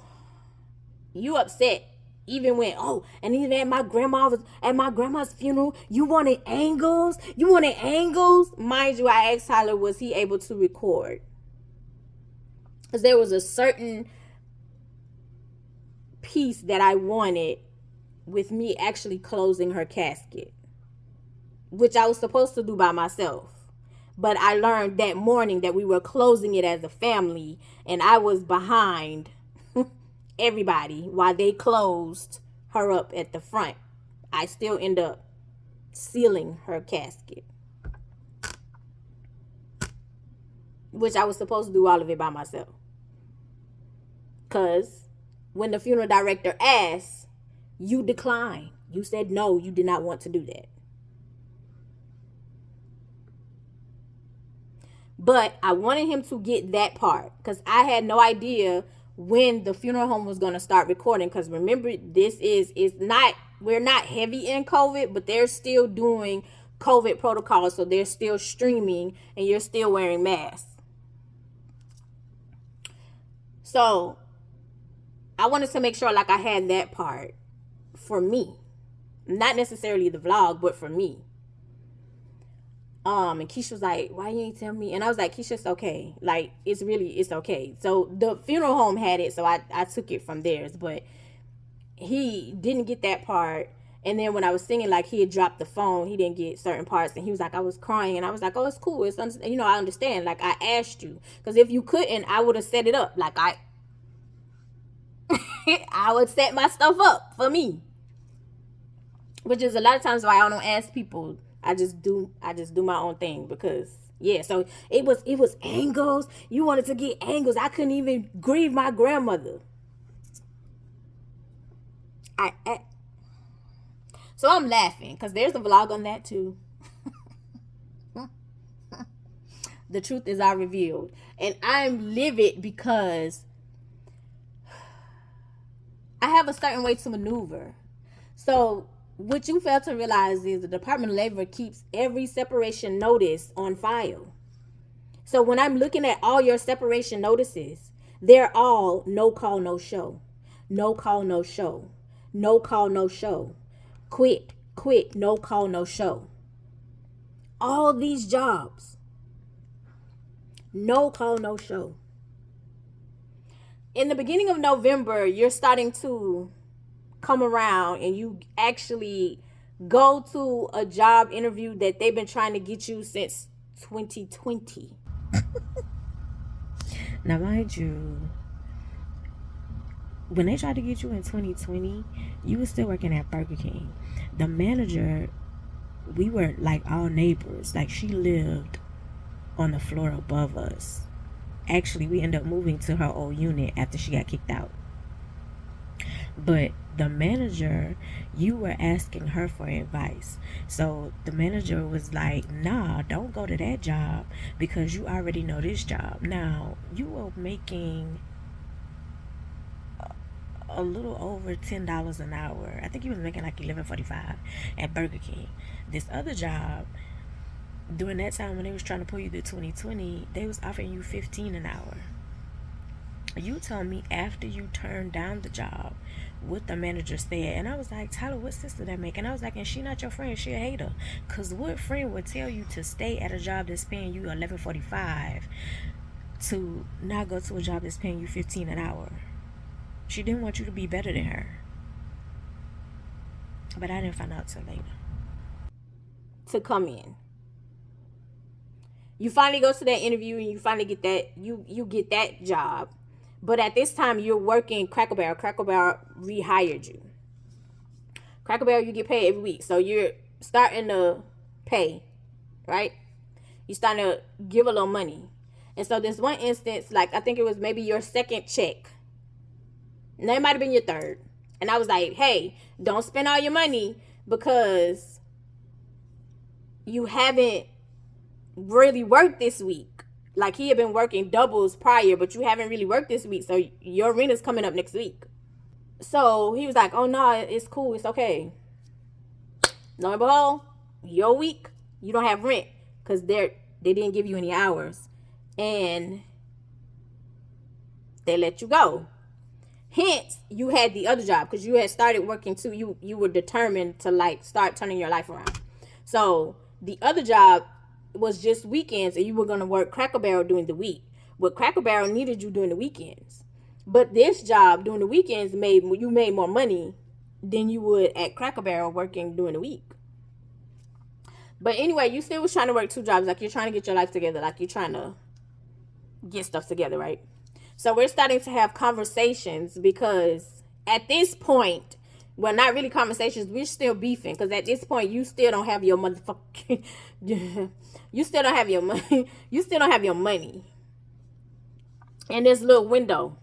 you upset even when, and even at my grandma's funeral, you wanted angles? You wanted angles? Mind you, I asked Tyler, was he able to record? Because there was a certain piece that I wanted with me actually closing her casket, which I was supposed to do by myself. But I learned that morning that we were closing it as a family, and I was behind everybody while they closed her up at the front. I still end up sealing her casket, which I was supposed to do all of it by myself. Because when the funeral director asked, you declined. You said no, you did not want to do that. But I wanted him to get that part because I had no idea when the funeral home was going to start recording. Because remember, we're not heavy in COVID, but they're still doing COVID protocols. So they're still streaming and you're still wearing masks. So I wanted to make sure like I had that part for me. Not necessarily the vlog, but for me. And Keisha was like, why you ain't tell me? And I was like, Keisha, it's okay. Like, it's okay. So the funeral home had it, so I took it from theirs. But he didn't get that part. And then when I was singing, like, he had dropped the phone. He didn't get certain parts. And he was like, I was crying. And I was like, oh, it's cool. I understand. Like, I asked you. Because if you couldn't, I would have set it up. Like, I would set my stuff up for me. Which is a lot of times why I don't ask people. I just do my own thing because so it was angles. You wanted to get angles. I couldn't even grieve my grandmother. So I'm laughing because there's a vlog on that too. The truth is all revealed. And I'm livid because I have a certain way to maneuver. So what you fail to realize is the Department of Labor keeps every separation notice on file. So when I'm looking at all your separation notices, they're all no call, no show. No call, no show. No call, no show. Quit, no call, no show. All these jobs. No call, no show. In the beginning of November, you're starting to come around and you actually go to a job interview that they've been trying to get you since 2020. Now, mind you, when they tried to get you in 2020, you were still working at Burger King. The manager, we were like all neighbors. Like, she lived on the floor above us. Actually, we ended up moving to her old unit after she got kicked out. But the manager, you were asking her for advice. So the manager was like, nah, don't go to that job because you already know this job. Now, you were making a little over $10 an hour. I think he was making like $11.45 at Burger King. This other job, during that time when they was trying to pull you to 2020, they was offering you $15 an hour. You told me after you turned down the job what the manager said, and I was like, Tyler, what sense did that make? And I was like, and she not your friend, she a hater. Cause what friend would tell you to stay at a job that's paying you $11.45 to not go to a job that's paying you $15 an hour? She didn't want you to be better than her. But I didn't find out till later. To come in. You finally go to that interview and you finally get that, you get that job. But at this time, you're working Cracker Barrel. Cracker Barrel rehired you. Cracker Barrel, you get paid every week. So you're starting to pay, right? You're starting to give a little money. And so this one instance, like, I think it was maybe your second check. No, it might have been your third. And I was like, hey, don't spend all your money because you haven't really worked this week. Like, he had been working doubles prior, but you haven't really worked this week. So your rent is coming up next week. So he was like, oh, no, it's cool. It's okay. Lo and behold, your week, you don't have rent because they didn't give you any hours. And they let you go. Hence, you had the other job because you had started working too. You were determined to, like, start turning your life around. So the other job was just weekends and you were going to work Cracker Barrel during the week. But Cracker Barrel needed you during the weekends. But this job during the weekends you made more money than you would at Cracker Barrel working during the week. But anyway, you still was trying to work two jobs. Like, you're trying to get your life together. Like, you're trying to get stuff together, right? So we're starting to have conversations because at this point, well, not really conversations, we're still beefing because at this point, you still don't have your motherfucking, you still don't have your money. You still don't have your money in this little window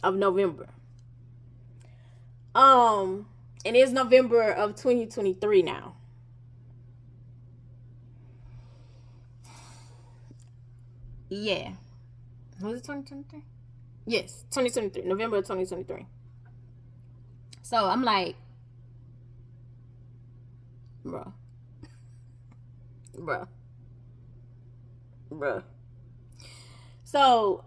of November. It is November of 2023 now. Yeah. Was it 2023? Yes, 2023. November of 2023. So I'm like, bruh. So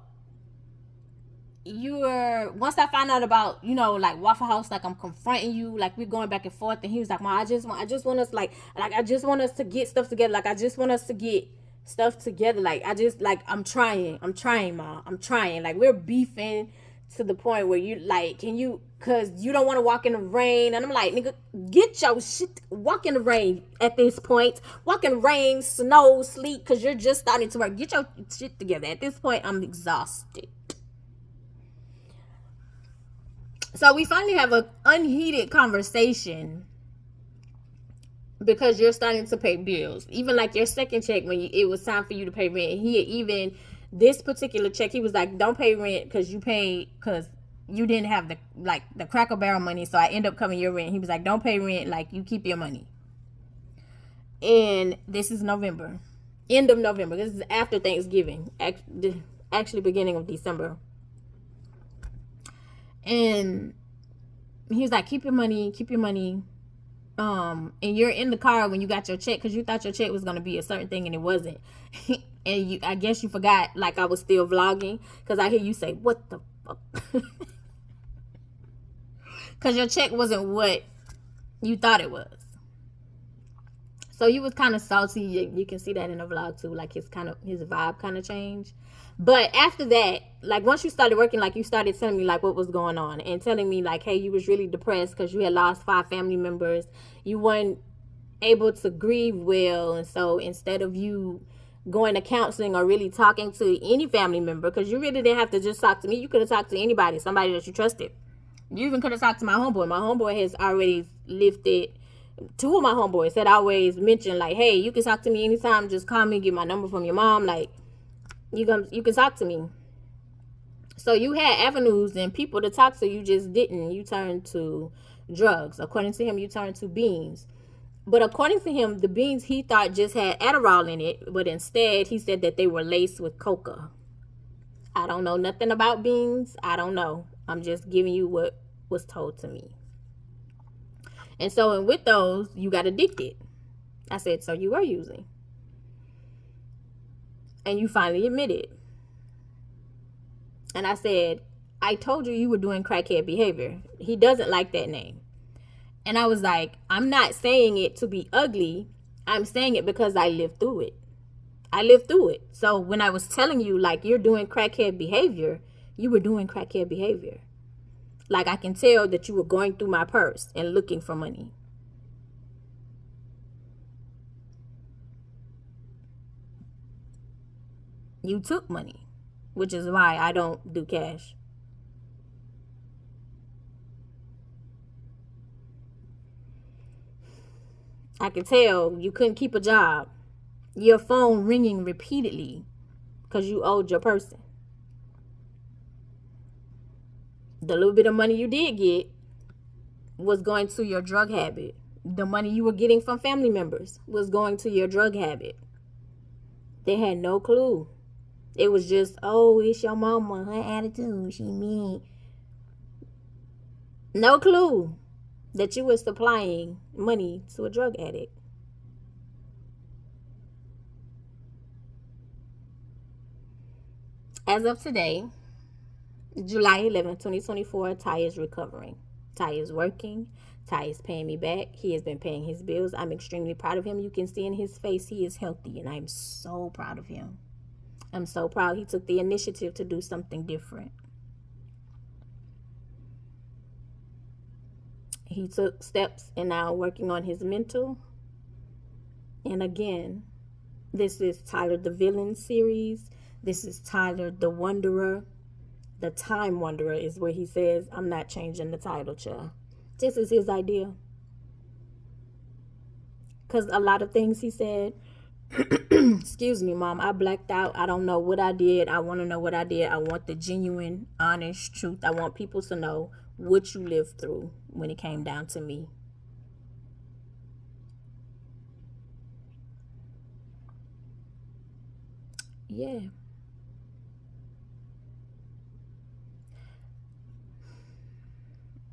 once I found out about, like Waffle House, like I'm confronting you, like we're going back and forth, and he was like, "Mom, I just want us I just want us to get stuff together. Like, I just want us to get stuff together. Like, I'm trying, Mom. I'm trying. Like, we're beefing to the point where you like, cause you don't want to walk in the rain." And I'm like, nigga, get your shit, walk in the rain at this point. Walk in rain, snow, sleet, cause you're just starting to work. Get your shit together. At this point, I'm exhausted. So we finally have an unheated conversation because you're starting to pay bills. Even like your second check, when it was time for you to pay rent, this particular check, he was like, don't pay rent because you didn't have the Cracker Barrel money, so I end up covering your rent. He was like, don't pay rent, like, you keep your money. And this is November. End of November. This is after Thanksgiving. Actually beginning of December. And he was like, keep your money. And you're in the car when you got your check because you thought your check was going to be a certain thing and it wasn't. And I guess you forgot, like, I was still vlogging because I hear you say, what the fuck? Because your check wasn't what you thought it was. So he was kind of salty. You can see that in the vlog too. Like his vibe kind of changed. But after that, like once you started working, like you started telling me like what was going on and telling me like, hey, you was really depressed because you had lost 5 family members. You weren't able to grieve well, and so instead of you going to counseling or really talking to any family member, because you really didn't have to just talk to me, you could have talked to anybody, somebody that you trusted. You even could have talked to my homeboy. My homeboy has already lifted. 2 of my homeboys had always mentioned like, hey, you can talk to me anytime, just call me, get my number from your mom, like you can talk to me. So you had avenues and people to talk to, you just didn't. You turned to drugs. According to him, you turned to beans. But according to him, the beans he thought just had Adderall in it, but instead he said that they were laced with coca. I don't know nothing about beans. I don't know. I'm just giving you what was told to me. And so, and with those, you got addicted. I said, so you were using. And you finally admitted. And I said, I told you were doing crackhead behavior. He doesn't like that name. And I was like, I'm not saying it to be ugly. I'm saying it because I lived through it. I lived through it. So when I was telling you, like, you're doing crackhead behavior, you were doing crackhead behavior. Like, I can tell that you were going through my purse and looking for money. You took money, which is why I don't do cash. I can tell you couldn't keep a job. Your phone ringing repeatedly because you owed your person. The little bit of money you did get was going to your drug habit. The money you were getting from family members was going to your drug habit. They had no clue. It was just, oh, it's your mama, her attitude, she mean. No clue that you were supplying money to a drug addict. As of today, July 11th, 2024, Ty is recovering. Ty is working. Ty is paying me back. He has been paying his bills. I'm extremely proud of him. You can see in his face he is healthy, and I'm so proud of him. I'm so proud he took the initiative to do something different. He took steps and now working on his mental. And again, this is Tyler the Villain series. This is Tyler the Wanderer. The Time Wanderer is where he says, I'm not changing the title, child. This is his idea. Because a lot of things he said, excuse me, Mom, I blacked out. I don't know what I did. I want to know what I did. I want the genuine, honest truth. I want people to know what you lived through when it came down to me. Yeah.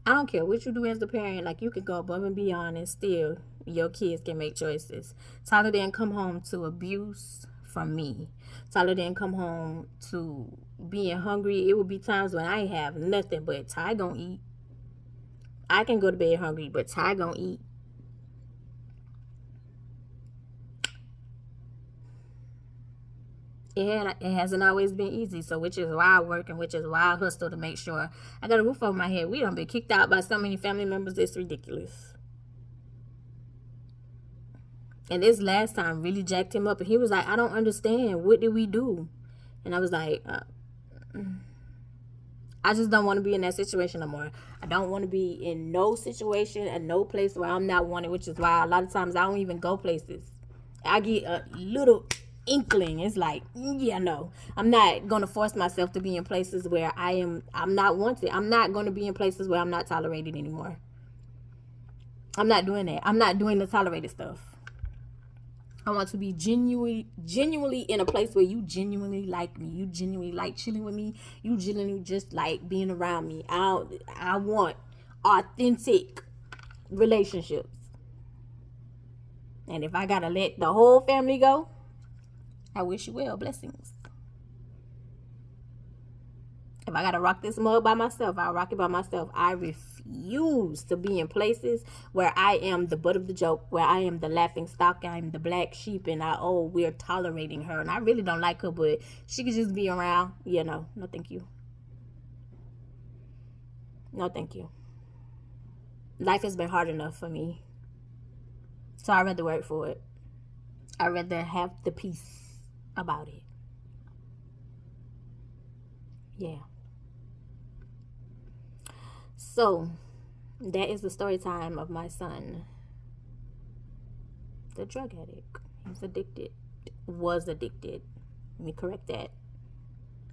I don't care what you do as a parent. Like, you can go above and beyond and still your kids can make choices. Tyler didn't come home to abuse from me. Tyler didn't come home to being hungry. It would be times when I have nothing, but Ty gonna eat. I can go to bed hungry, but Ty gonna eat. It hasn't always been easy, so which is why I work and which is why I hustle to make sure I got a roof over my head. We done been kicked out by so many family members, it's ridiculous. And this last time really jacked him up, and he was like, I don't understand. What did we do? And I was like, I just don't want to be in that situation no more. I don't want to be in no situation and no place where I'm not wanted, which is why a lot of times I don't even go places. I get a little inkling. It's like, yeah, no. I'm not going to force myself to be in places where I'm not wanted. I'm not going to be in places where I'm not tolerated anymore. I'm not doing that. I'm not doing the tolerated stuff. I want to be genuinely in a place where you genuinely like me. You genuinely like chilling with me. You genuinely just like being around me. I want authentic relationships. And if I gotta let the whole family go, I wish you well. Blessings. If I gotta rock this mug by myself, I'll rock it by myself. I refuse to be in places where I am the butt of the joke, where I am the laughing stock, I'm the black sheep, and we're tolerating her. And I really don't like her, but she could just be around. No thank you. No thank you. Life has been hard enough for me. So I'd rather work for it. I'd rather have the peace about it. Yeah. So, that is the story time of my son. The drug addict. He's addicted. Was addicted. Let me correct that.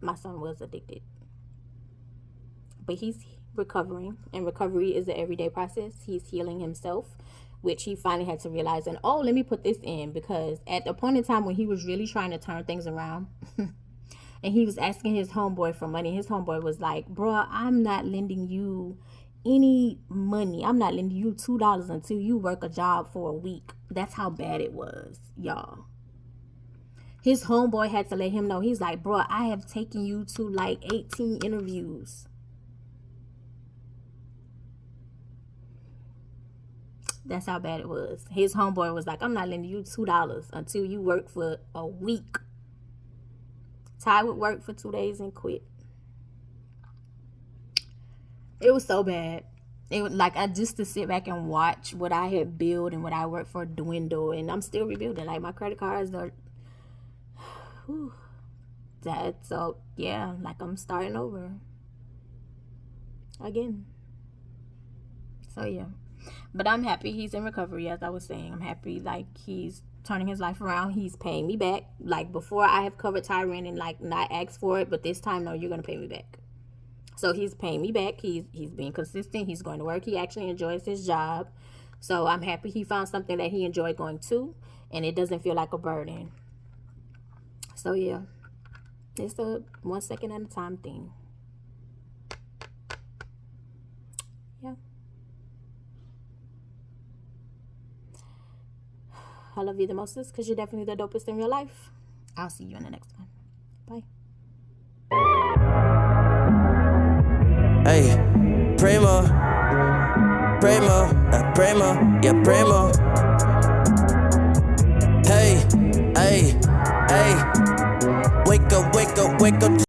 My son was addicted. But he's recovering. And recovery is an everyday process. He's healing himself, which he finally had to realize. And let me put this in, because at the point in time when he was really trying to turn things around, and he was asking his homeboy for money, his homeboy was like, bro, I'm not lending you any money. I'm not lending you $2 until you work a job for a week. That's how bad it was, y'all. His homeboy had to let him know. He's like, bro, I have taken you to like 18 interviews. That's how bad it was. His homeboy was like, I'm not lending you $2 until you work for a week. Ty would work for 2 days and quit. It was so bad. It was like, I just to sit back and watch what I had built and what I worked for dwindle, and I'm still rebuilding. Like, my credit cards are, like I'm starting over again. So yeah, but I'm happy he's in recovery. As I was saying, I'm happy like he's turning his life around. He's paying me back. Like, before, I have covered Tyron and like not asked for it, but this time, no, you're gonna pay me back. So he's paying me back. He's being consistent. He's going to work. He actually enjoys his job. So I'm happy he found something that he enjoyed going to, and it doesn't feel like a burden. So yeah, it's a 1 second at a time thing. Yeah. I love you the mostest because you're definitely the dopest in real life. I'll see you in the next one. Bye. Hey, primo, yeah, primo. Hey, hey, hey, wake up.